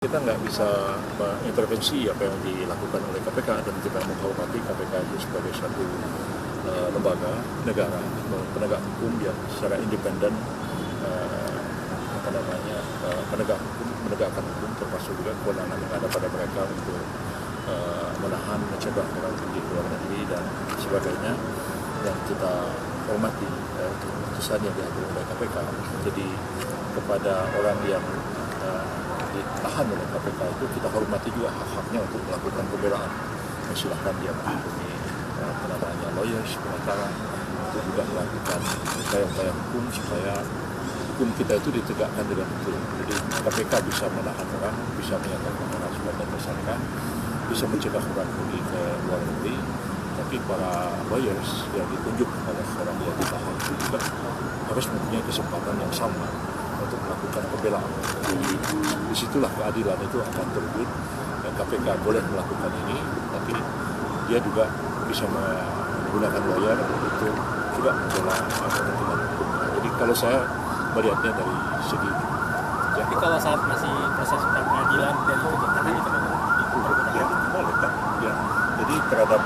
Kita nggak bisa mengintervensi apa yang dilakukan oleh KPK, dan kita menghormati KPK itu sebagai satu lembaga negara, penegak hukum yang secara independen menegakkan hukum, termasuk juga kewenangan yang ada pada mereka untuk menahan, mencegah orang pergi ke luar negeri dan sebagainya, yang kita hormati keputusan yang diambil oleh KPK. Jadi kepada orang yang ditahan oleh KPK itu kita hormati juga hak-haknya untuk melakukan pembelaan. Silahkan dia menghubungi lawyers, pengacara, untuk juga melakukan upaya-upaya hukum supaya hukum kita itu ditegakkan dengan betul. Jadi KPK bisa menahan orang, bisa menyatakan orang sebagai tersangka, bisa mencegah orang pergi ke luar negeri. Tapi para lawyers yang ditunjuk oleh orang yang ditahan itu juga harus mempunyai kesempatan yang sama untuk melakukan pembelaan. Disitulah keadilan itu akan terwujud. KPK boleh melakukan ini, tapi dia juga bisa menggunakan lawyer untuk juga membela kepentingan hukum. Jadi kalau saya melihatnya dari segi itu. Jadi kalau saat masih proses pengadilan dan tuntutan itu ya, boleh kan? Ya. Jadi terhadap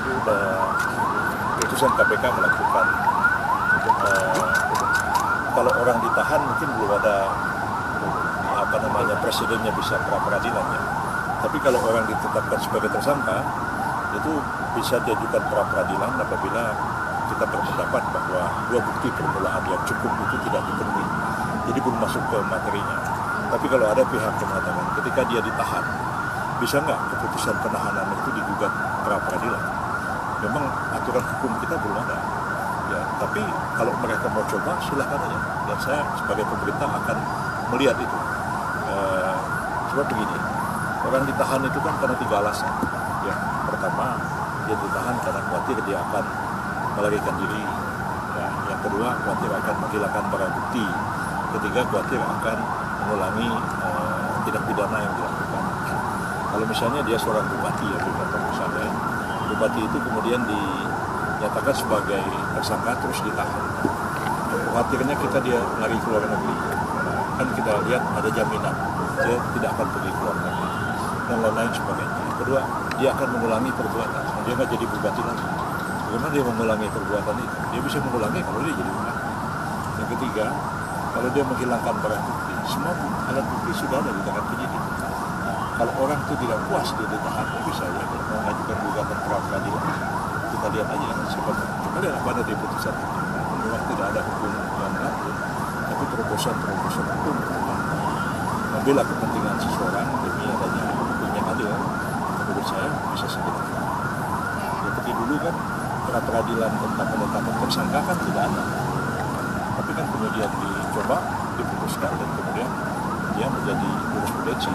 keputusan KPK melakukan kalau orang ditahan mungkin belum ada presidennya bisa pra-peradilannya. Tapi kalau orang ditetapkan sebagai tersangka, itu bisa diajukan pra-peradilan apabila kita berpendapat bahwa dua bukti permulaan yang cukup itu tidak dipenuhi. Jadi belum masuk ke materinya. Tapi kalau ada pihak yang mengatakan ketika dia ditahan, bisa nggak keputusan penahanan itu digugat pra-peradilan? Memang aturan hukum kita belum ada. Ya, tapi kalau mereka mau coba, silakan aja. Dan saya sebagai pemerintah akan melihat itu. Sebab begini, orang ditahan itu kan karena 3 alasan. Ya, pertama, dia ditahan karena khawatir dia akan melarikan diri. Ya, yang kedua, khawatir akan menghilangkan barang bukti. Ketiga, khawatir akan mengulangi tindak pidana yang dilakukan. Kalau misalnya dia seorang bupati, ya, misalnya bupati itu kemudian dinyatakan sebagai tersangka terus ditahan. Khawatirnya dia lari ke luar negeri. Kan kita lihat ada jaminan dia tidak akan pergi ke luar negeri dan lain-lain sebagainya. Kedua, dia akan mengulangi perbuatan. Dia nggak jadi bupati lagi. Bagaimana dia mengulangi perbuatan itu? Dia bisa mengulangi kalau dia jadi bupati. Yang ketiga, kalau dia menghilangkan barang bukti, semua alat bukti sudah ada di tangan penyidik. Kalau orang itu tidak puas dia ditahan, bisa ya kalau mau mengajukan gugatan pra-peradilan. Kita lihat aja seperti kita lihat apa ada di putusan itu. Memang tidak ada hukum yang mengatur, tapi terobosan hukum membela kepentingan seseorang demi adanya hukum yang adil, menurut saya bisa segera. Seperti dulu kan pra-peradilan tentang penetapan tersangka kan tidak ada, tapi kan kemudian dicoba, diputuskan dan kemudian dia menjadi jurisprudensi.